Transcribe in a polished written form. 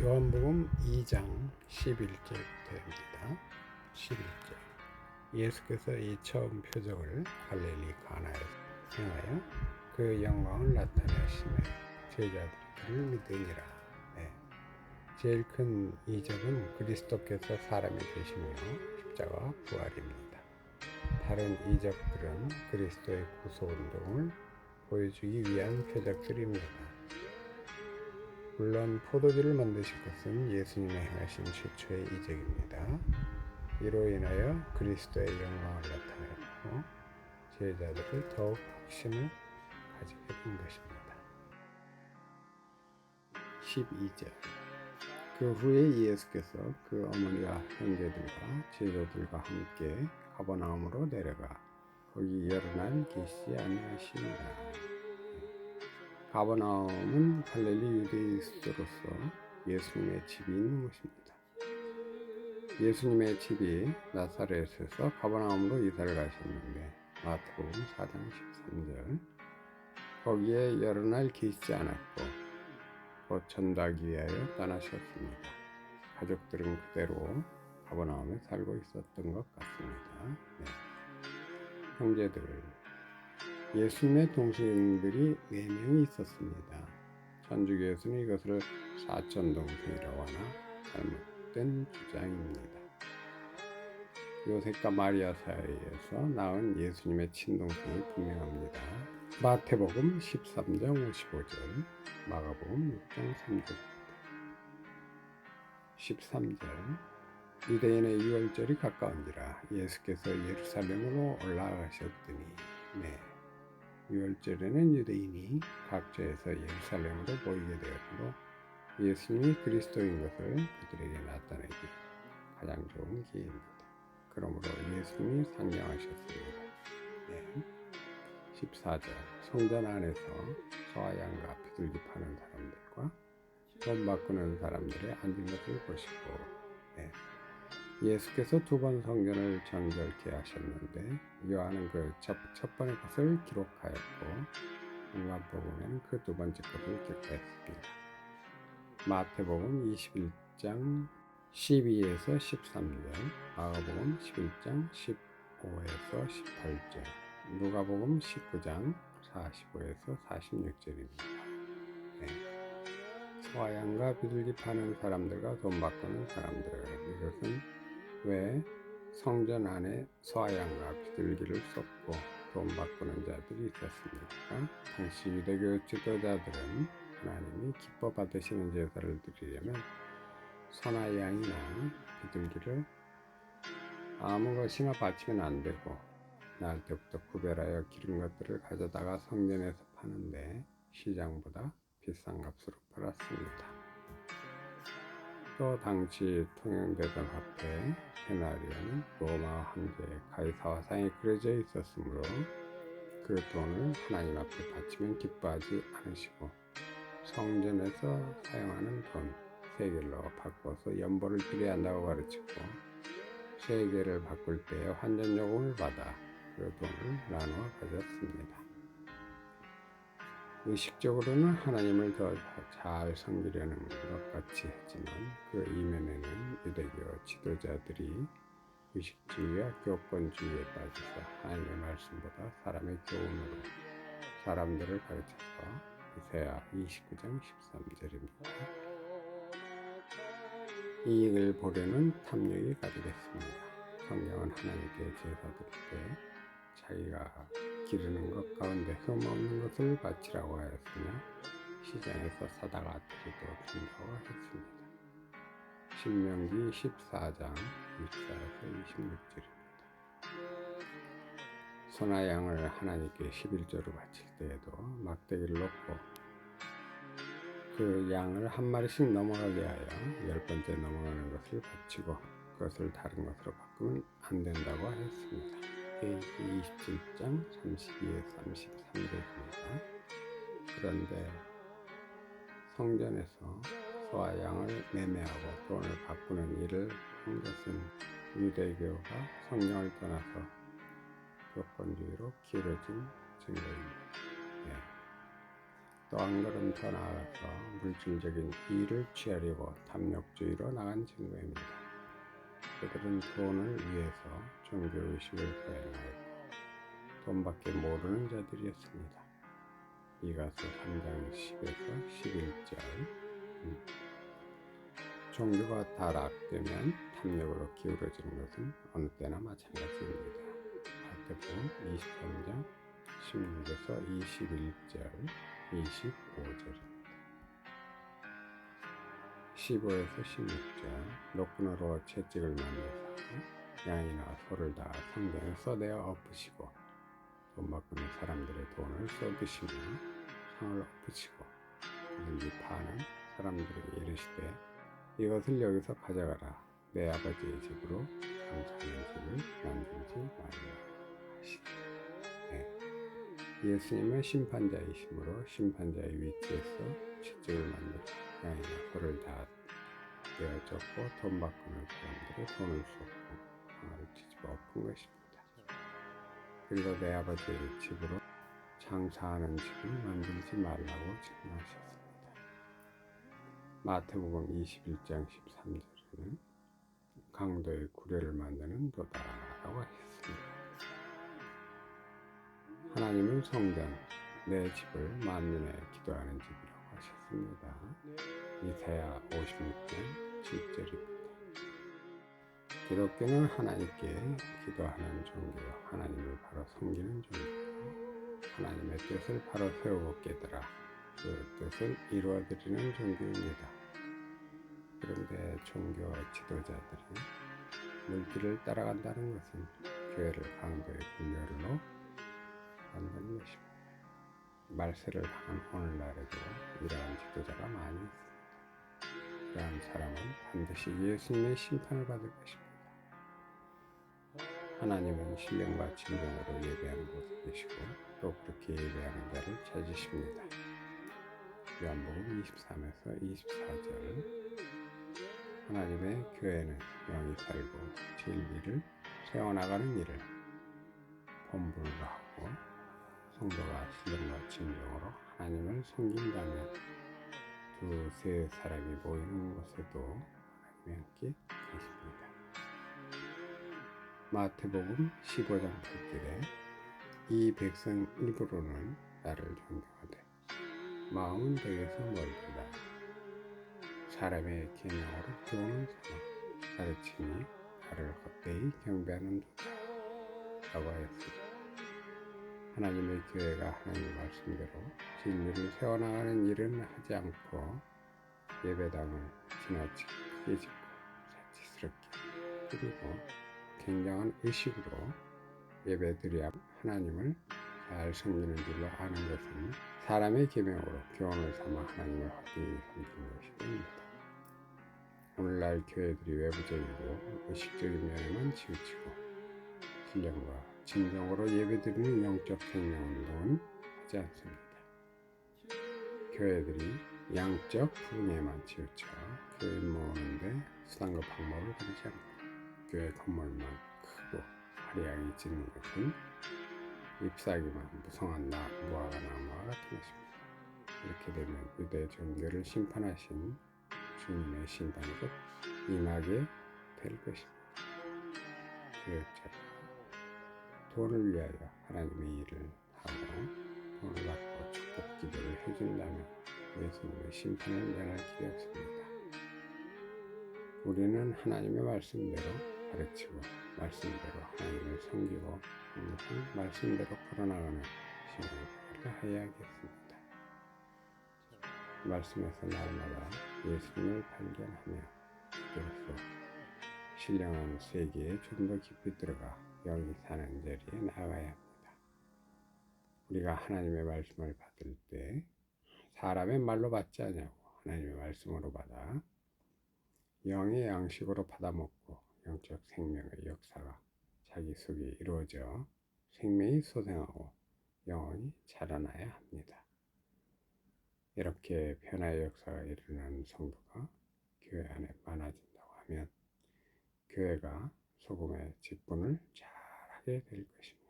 요한복음 2장 11절부터입니다. 11절. 예수께서 이 처음 표적을 갈릴리 가나에서 행하여 그 영광을 나타내시며 제자들이 그를 믿으니라. 제일 큰 이적은 그리스도께서 사람이 되시며 십자가 부활입니다. 다른 이적들은 그리스도의 구속운동을 보여주기 위한 표적들입니다. 물론 포도주를 만드실 것은 예수님의 행하신 최초의 이적입니다. 이로 인하여 그리스도의 영광을 나타내고 제자들을 더욱 확신을 가지게 된 것입니다. 12절. 그 후에 예수께서 그 어머니와 형제들과 제자들과 함께 가버나움으로 내려가 거기 여러 날 계시지 아니하시니라. 가버나움은 갈릴리 유대의 수도로서 예수님의 집이 있는 곳입니다. 예수님의 집이 나사렛에서 가버나움으로 이사를 가셨는데 마태복음 4장 13절 거기에 여러 날 계시지 않았고 곧 전도하기 위하여 떠나셨습니다. 가족들은 그대로 가버나움에 살고 있었던 것 같습니다. 형제들, 예수님의 동생들이 4명이 있었습니다. 천주교에서는 이것을 사촌동생이라고 하나 잘못된 주장입니다. 요셉과 마리아 사이에서 낳은 예수님의 친동생이 분명합니다. 마태복음 13장 55절, 마가복음 6장 3절, 13절. 유대인의 유월절이 가까운지라 예수께서 예루살렘으로 올라가셨더니 유월절에는 유대인이 각처에서 예루살렘으로 모이게 되었고 예수님이 그리스도인 것을 그들에게 나타내기 가장 좋은 기회입니다. 그러므로 예수님이 상명하셨습니다. 14절. 성전 안에서 소와 양과 비둘기 파는 사람들과 돈 바꾸는 사람들의 앉은 것을 보시고 예수께서 2번 성전을 정결케 하셨는데 요한은 그 첫 번의 것을 기록하였고 요한복음에는 그 2번째 것을 기록하였습니다. 마태복음 21장 12에서 13절, 마가복음 11장 15에서 18절, 누가복음 19장 45에서 46절입니다. 소와 양과 비둘기 파는 사람들과 돈 바꾸는 사람들, 이것은 왜 성전 안에 소와 양과 비둘기를 쏟고 돈 바꾸는 자들이 있었습니까? 당시 유대교 지도자들은 하나님이 기뻐 받으시는 제사를 드리려면 소나 양이나 비둘기를 아무 것이나 바치면 안 되고 날 때부터 구별하여 기른 것들을 가져다가 성전에서 파는데 시장보다 비싼 값으로 팔았습니다. 또 당시 통용되던 화폐 데나리온은 로마 황제 가이사와 상이 그려져 있었으므로 그 돈을 하나님 앞에 바치면 기뻐하지 않으시고 성전에서 사용하는 돈 세겔로 바꿔서 연보를 드려야 한다고 가르치고 세겔을 바꿀 때에 환전 요금을 받아 그 돈을 나누어 가졌습니다. 의식적으로는 하나님을 더 잘 섬기려는 것 같이 했지만 그 이면에는 유대교 지도자들이 의식주의와 교권주의에 빠져서 하나님의 말씀보다 사람의 교훈으로 사람들을 가르쳐서 이사야 29장 13절입니다. 이익을 보려는 탐욕이 가득했습니다. 성경은 하나님께 제사 드릴 때 자기가 기르는 것 가운데 흠없는 것을 바치라고 하였으며 시장에서 사다가 드려도 된다고 했습니다. 신명기 14장 24에서 26절입니다. 소나 양을 하나님께 11조로 바칠 때에도 막대기를 놓고 그 양을 한 마리씩 넘어가게 하여 10번째 넘어가는 것을 바치고 그것을 다른 것으로 바꾸면 안 된다고 했습니다. 페이지 27장 32에서 33절입니다. 그런데 성전에서 소와 양을 매매하고 돈을 바꾸는 일을 한 것은 유대교가 성경을 떠나서 교권주의로 기울어진 증거입니다. 또 한 걸음 더 나아가서 물질적인 이익을 취하려고 탐욕주의로 나간 친구입니다. 그들은 돈을 위해서 종교의식을 거행하였고 돈밖에 모르는 자들이었습니다. 이가서 3장 10에서 11절. 종교가 타락되면 탐욕으로 기울어지는 것은 어느 때나 마찬가지입니다. 마태복음 23장 16에서 21절, 25절입니다. 15에서 16절. 노끈으로 채찍을 만드사 양이나 소를 다 성경에 써대어 엎으시고 돈 바꾸는 사람들의 돈을 쏟으시며 상을 엎으시고 그들이 파는 사람들에게 이르시되 이것을 여기서 가져가라. 내 아버지의 집으로 장사하는 집을 만들지 말라 하시니. 예수님은 심판자이시므로 심판자의 위치에서 채찍을 만들어 양이나 소를 다 떼어 쫓고 돈 바꾸는 사람들의 돈을 쏟고 상을 뒤집어 엎은 것입니다. 그리고 내 아버지의 집으로 장사하는 집을 만들지 말라고 책망하셨습니다. 마태복음 21장 13절에는 강도의 구례를 만드는 도다라고 하셨습니다. 하나님은 성전, 내 집을 만민에 기도하는 집이라고 하셨습니다. 이사야 56장 7절입니다. 기독교는 하나님께 기도하는 종교요, 하나님을 바로 섬기는 종교요, 하나님의 뜻을 바로 세우고 깨달아 그 뜻을 이루어드리는 종교입니다. 그런데 종교 지도자들이 물질을 따라간다는 것은 교회를 강도의 분열로 만드는 것입니다. 말세를 당한 오늘날에도 이러한 지도자가 많이 있습니다. 그러한 사람은 반드시 예수님의 심판을 받을 것입니다. 하나님은 신령과 진정으로 예배하는 곳에 계시고 또 그렇게 예배하는 자를 찾으십니다. 요한복음 23에서 24절. 하나님의 교회는 영이 살고 진리를 세워나가는 일을 본분으로 하고 성도가 신령과 진정으로 하나님을 섬긴다면 두세 사람이 모이는 곳에도 하나님이 함께 계십니다. 마태복음 15장 8절에 이 백성 일부로는 나를 존경하되 마음은 내게서 멀도다. 사람의 계명으로 교훈을 삼아 가르치니 나를 헛되이 경배하는도다 라고 하였습니다. 하나님의 교회가 하나님의 말씀대로 진리를 세워나가는 일은 하지 않고 예배당을 지나치게 크게 짓고 사치스럽게 그리고 굉장한 의식으로 예배드려야 하나님을 잘 섬기는 줄로 아는 것은 사람의 계명으로 교훈을 삼아 하나님을 헛되이 섬기는 것이 됩니다. 오늘날 교회들이 외부적이고 의식적인 면에만 치우치고 신령과 진정으로 예배드리는 영적 생명운동은 하지 않습니다. 교회들이 양적 부흥에만 치우쳐 교회 모으는데 수단과 방법을 가리지 않고 교회 건물만 크고 화려하게 짓는 것은 잎사귀만 무성한 무화과 나무와 같은 것입니다. 이렇게 되면 유대 종교를 심판하신 주님의 심판이 곧 임하게 될 것입니다. 교역자가 돈을 위하여 하나님의 일을 하고 돈을 받고 축복 기도를 해준다면 예수님의 심판을 면할 길이 없습니다. 우리는 하나님의 말씀대로 가르치고 말씀대로 하나님을 섬기고 항상 말씀대로 걸어나가는 시간을 해야겠습니다. 말씀에서 날마다 예수님을 발견하며 그리스도 신령한 세계에 좀 더 깊이 들어가 영이 사는 자리에 나가야 합니다. 우리가 하나님의 말씀을 받을 때 사람의 말로 받지 않냐고 하나님의 말씀으로 받아 영의 양식으로 받아먹고 영적 생명의 역사가 자기 속에 이루어져 생명이 소생하고 영혼이 자라나야 합니다. 이렇게 변화의 역사가 일어나는 성도가 교회 안에 많아진다고 하면 교회가 소금의 직분을 잘하게 될 것입니다.